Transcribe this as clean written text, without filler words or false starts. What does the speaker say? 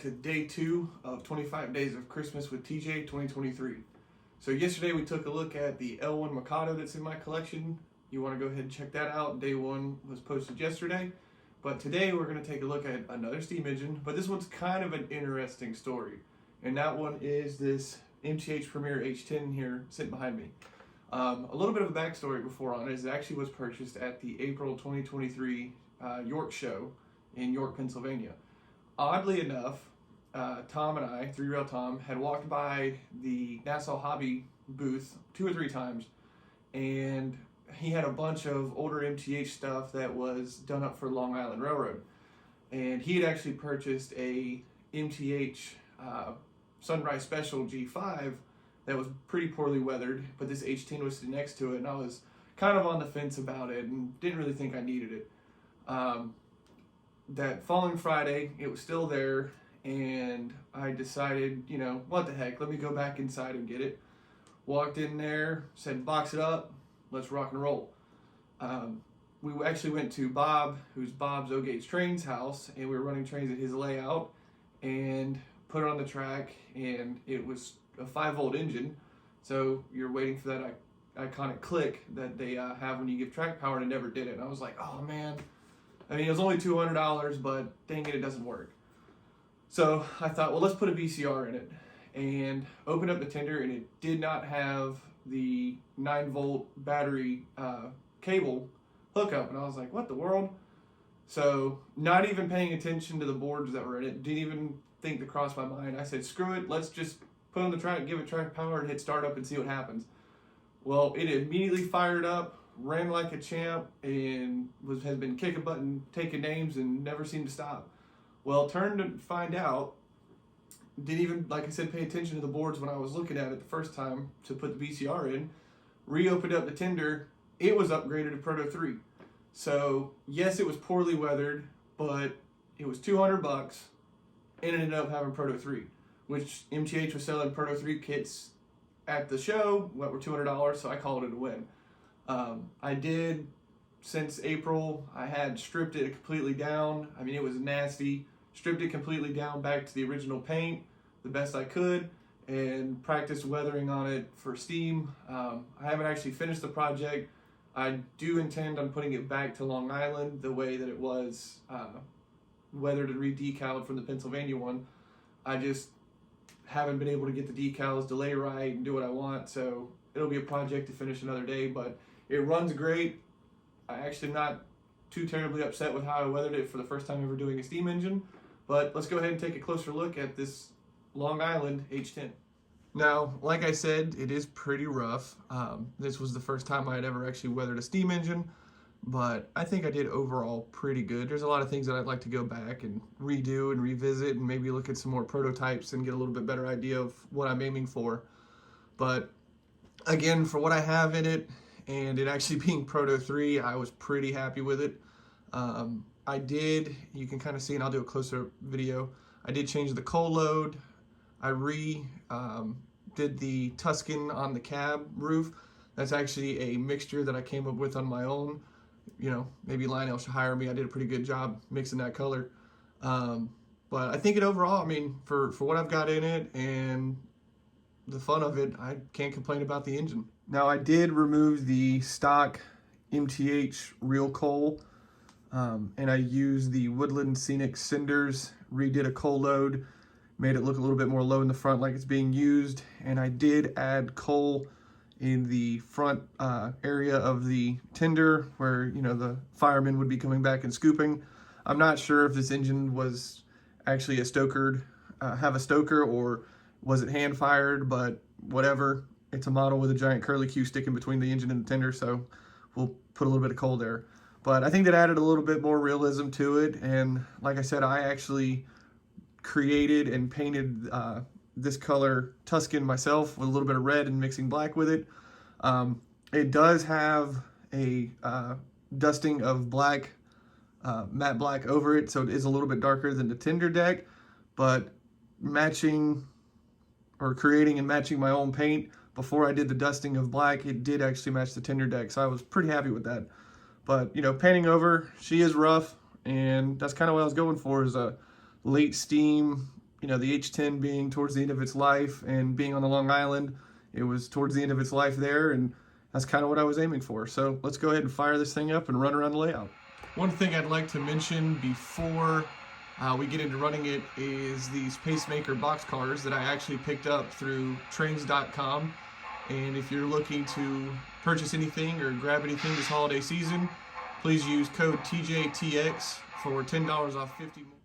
to day 2 of 25 Days of Christmas with TJ 2023. So yesterday we took a look at the L1 Mikado that's in my collection. You want to go ahead and check that out. Day 1 was posted yesterday. But today we're going to take a look at another steam engine, but this one's kind of an interesting story. And that one is this MTH Premier H10 here sitting behind me. A little bit of a backstory before on it is it actually was purchased at the April 2023 York show in York, Pennsylvania. Oddly enough, Tom and I, 3Rail Tom, had walked by the Nassau Hobby booth 2 or 3 times, and he had a bunch of older MTH stuff that was done up for Long Island Railroad. And he had actually purchased a MTH Sunrise Special G5 that was pretty poorly weathered, but this H10 was sitting next to it, and I was kind of on the fence about it and didn't really think I needed it. That following Friday, it was still there, and I decided, you know, what the heck, let me go back inside and get it. Walked in there, said, box it up, let's rock and roll. We actually went to Bob, who's Bob's O-Gates Trains house, and we were running trains at his layout, and put it on the track, and it was a 5-volt engine, so you're waiting for that iconic click that they have when you give track power, and it never did it. And I was like, oh man. I mean, it was only $200, but dang it doesn't work. So I thought, well, let's put a VCR in it, and opened up the tender, and it did not have the 9-volt battery cable hookup, and I was like, what the world? So not even paying attention to the boards that were in it, didn't even think to cross my mind. I said, screw it, let's just put on the track, give it track power, and hit start up and see what happens. Well, it immediately fired up, ran like a champ, and has been kicking button, taking names, and never seemed to stop. Well, turned to find out, didn't even, like I said, pay attention to the boards when I was looking at it the first time to put the VCR in. Reopened up the tender, it was upgraded to Proto 3. So yes, it was poorly weathered, but it was $200, and it ended up having Proto 3, which MTH was selling Proto 3 kits at the show, what were $200, so I called it a win. I did, since April, I had stripped it completely down. I mean, it was nasty. Stripped it completely down back to the original paint, the best I could, and practiced weathering on it for steam. I haven't actually finished the project. I do intend on putting it back to Long Island the way that it was weathered and re-decaled from the Pennsylvania one. I just haven't been able to get the decals to lay right and do what I want, so it'll be a project to finish another day, but it runs great. I actually am not too terribly upset with how I weathered it for the first time ever doing a steam engine, but let's go ahead and take a closer look at this Long Island H10. Now, like I said, it is pretty rough. This was the first time I had ever actually weathered a steam engine, but I think I did overall pretty good. There's a lot of things that I'd like to go back and redo and revisit and maybe look at some more prototypes and get a little bit better idea of what I'm aiming for. But again, for what I have in it, and it actually being Proto 3, I was pretty happy with it. I did, you can kind of see, and I'll do a closer video, I did change the coal load. I did the Tuscan on the cab roof. That's actually a mixture that I came up with on my own. You know, maybe Lionel should hire me. I did a pretty good job mixing that color. But I think it overall, I mean, for what I've got in it and the fun of it, I can't complain about the engine. Now, I did remove the stock MTH real coal, and I used the Woodland Scenic Cinders, redid a coal load, made it look a little bit more low in the front like it's being used, and I did add coal in the front area of the tender where, you know, the firemen would be coming back and scooping. I'm not sure if this engine was actually a stokered, have a stoker, or was it hand fired, but whatever. It's a model with a giant curly Q sticking between the engine and the tender, so we'll put a little bit of coal there. But I think that added a little bit more realism to it, and like I said, I actually created and painted this color Tuscan myself with a little bit of red and mixing black with it. It does have a dusting of black, matte black over it, so it is a little bit darker than the tender deck, but matching or creating and matching my own paint before I did the dusting of black, it did actually match the tender deck, so I was pretty happy with that. But, you know, painting over, she is rough, and that's kind of what I was going for, is a late steam you know, the H10 being towards the end of its life and being on the Long Island, it was towards the end of its life there, and that's kind of what I was aiming for. So let's go ahead and fire this thing up and run around the layout. One thing I'd like to mention before we get into running it is these pacemaker box cars that I actually picked up through trains.com. And if you're looking to purchase anything or grab anything this holiday season, please use code TJTX for $10 off 50 more.